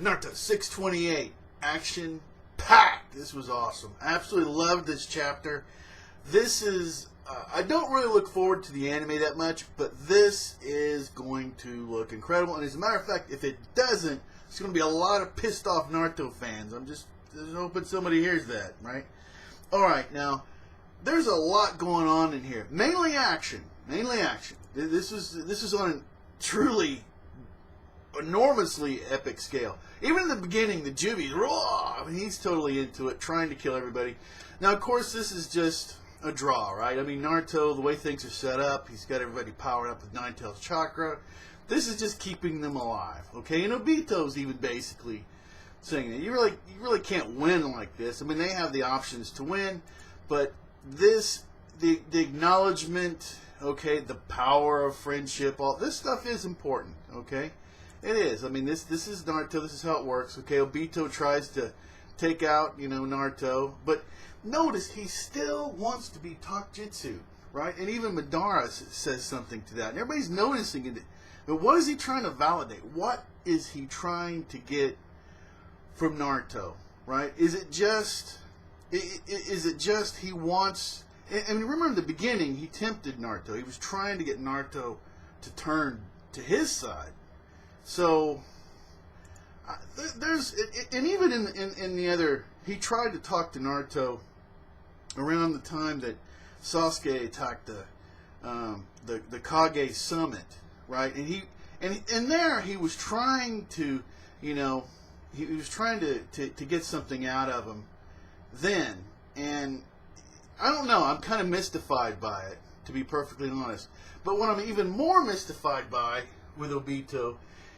Naruto 628, action packed. This was awesome. Absolutely loved this chapter. This is, I don't really look forward to the anime that much, but this is going to look incredible. And as a matter of fact, if it doesn't, it's going to be a lot of pissed off Naruto fans. I'm just hoping somebody hears that, right? Alright, now, there's a lot going on in here. Mainly action. Mainly action. This is on a truly enormously epic scale. Even in the beginning, the Jubi's raw. I mean, he's totally into it, trying to kill everybody. Now, of course, this is just a draw, right? I mean, Naruto, the way things are set up, he's got everybody powered up with Nine Tails chakra. This is just keeping them alive, okay? And Obito's even basically saying that you really can't win like this. I mean, they have the options to win, but this, the acknowledgement, okay, the power of friendship, all this stuff is important, okay? It is. I mean, this is Naruto. This is how it works. Okay, Obito tries to take out, Naruto, but notice he still wants to be Taijutsu, right? And even Madara says something to that. And everybody's noticing it. But what is he trying to validate? What is he trying to get from Naruto, right? Is it just he wants? I mean, remember in the beginning, he tempted Naruto. He was trying to get Naruto to turn to his side. So there's, and even in the other, he tried to talk to Naruto around the time that Sasuke attacked the Kage summit, right? And there he was trying to, he was trying to get something out of him then, and I don't know, I'm kind of mystified by it, to be perfectly honest. But what I'm even more mystified by with Obito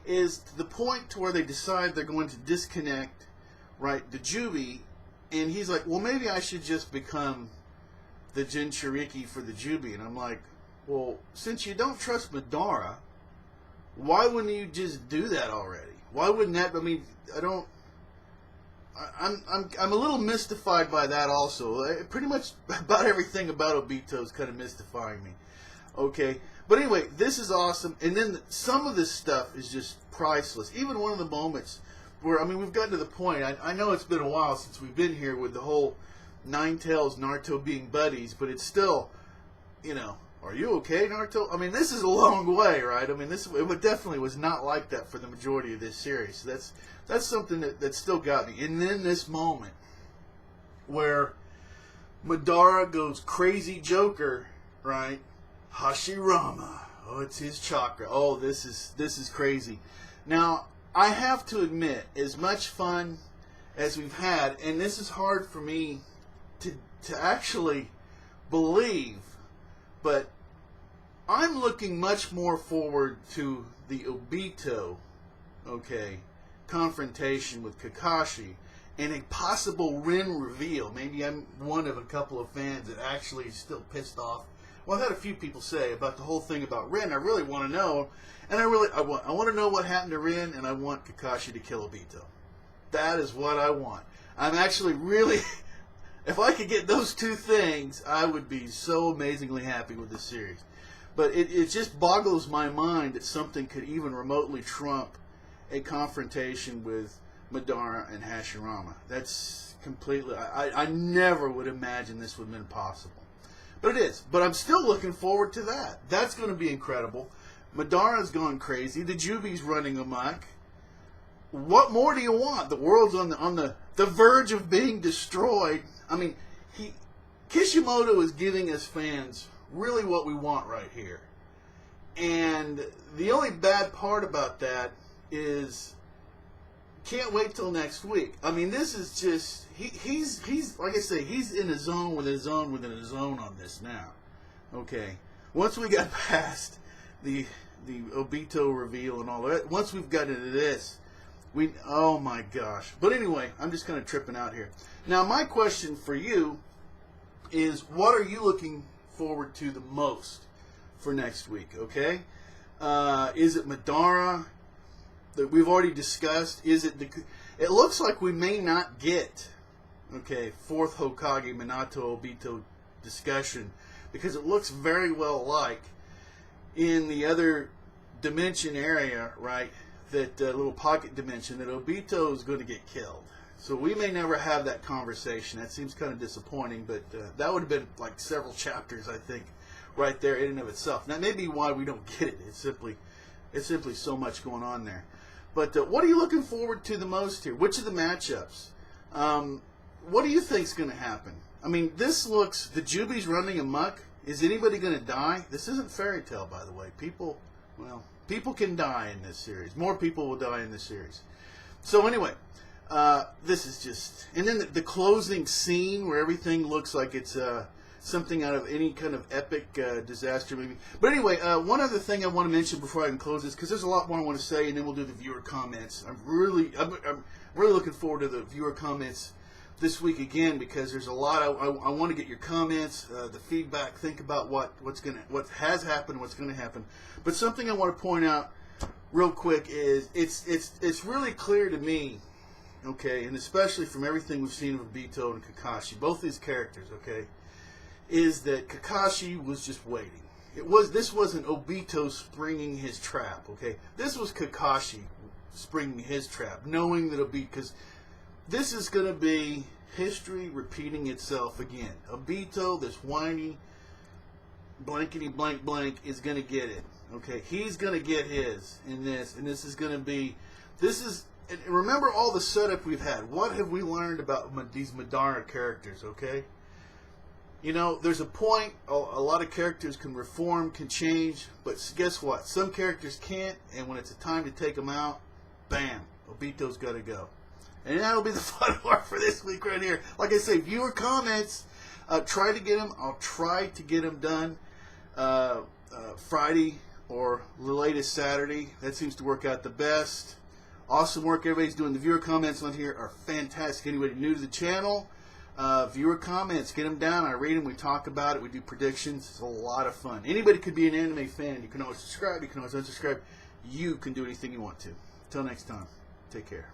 is to the point to where they decide they're going to disconnect, right, the Jubi, and he's like, well, maybe I should just become the Jinchuriki for the Jubi. And I'm like, well, since you don't trust Madara, why wouldn't you just do that already? Why wouldn't that, I mean, I'm a little mystified by that also. Pretty much about everything about Obito is kind of mystifying me. Okay, but anyway, this is awesome. And then some of this stuff is just priceless. Even one of the moments where, I mean, we've gotten to the point, I know it's been a while since we've been here with the whole Nine Tails Naruto being buddies, but it's still, are you okay, Naruto? I mean, this is a long way, right? I mean, it definitely was not like that for the majority of this series. So that's something that still got me. And then this moment where Madara goes crazy Joker, right? Hashirama. Oh, it's his chakra. Oh, this is crazy. Now, I have to admit, as much fun as we've had, and this is hard for me to actually believe, but I'm looking much more forward to the Obito, confrontation with Kakashi and a possible Rin reveal. Maybe I'm one of a couple of fans that actually is still pissed off. Well, I've had a few people say about the whole thing about Rin. I really want to know, and I want to know what happened to Rin, and I want Kakashi to kill Obito. That is what I want. I'm actually really, if I could get those two things, I would be so amazingly happy with this series. But it just boggles my mind that something could even remotely trump a confrontation with Madara and Hashirama. That's completely, I never would imagine this would have been possible. But it is. But I'm still looking forward to that. That's going to be incredible. Madara's gone crazy. The Jubi's running amok. What more do you want? The world's on the verge of being destroyed. I mean, Kishimoto is giving us fans really what we want right here. And the only bad part about that is can't wait till next week. I mean, this is just, he's like I say, he's in a zone within a zone within a zone on this now. Okay. Once we got past the Obito reveal and all that, once we've got into this, oh my gosh. But anyway, I'm just kind of tripping out here. Now, my question for you is, what are you looking forward to the most for next week, okay? Is it Madara that we've already discussed? Is it it looks like we may not get, fourth Hokage Minato Obito discussion, because it looks very well like in the other dimension area, right? that little pocket dimension that Obito is going to get killed. So we may never have that conversation. That seems kind of disappointing, but that would have been like several chapters, I think, right there in and of itself. That may be why we don't get it. It's simply so much going on there. But what are you looking forward to the most here? Which of the matchups? What do you think's going to happen? I mean, this looks, the Juby's running amok. Is anybody going to die? This isn't fairy tale, by the way. People can die in this series. More people will die in this series. So anyway, this is just, and then the closing scene where everything looks like it's something out of any kind of epic disaster movie. But anyway, one other thing I want to mention before I can close this, because there's a lot more I want to say, and then we'll do the viewer comments. I'm really looking forward to the viewer comments this week again, because there's a lot. I want to get your comments, the feedback. Think about what has happened, what's going to happen. But something I want to point out real quick is it's really clear to me, okay, and especially from everything we've seen of Obito and Kakashi, both these characters, okay, is that Kakashi was just waiting. This wasn't Obito springing his trap, okay? This was Kakashi springing his trap, knowing that Obito, because this is going to be history repeating itself again. Obito, this whiny, blankety blank blank, is going to get it. Okay, he's going to get his in this, and this is going to be, and remember all the setup we've had. What have we learned about these Madara characters, okay? You know, there's a point, a lot of characters can reform, can change, but guess what? Some characters can't, and when it's a time to take them out, bam, Obito's got to go. And that'll be the fun part for this week right here. Like I say, viewer comments, try to get them. I'll try to get them done Friday or the latest Saturday. That seems to work out the best. Awesome work everybody's doing. The viewer comments on here are fantastic. Anybody new to the channel, viewer comments, get them down. I read them. We talk about it. We do predictions. It's a lot of fun. Anybody could be an anime fan. You can always subscribe. You can always unsubscribe. You can do anything you want to. Until next time, take care.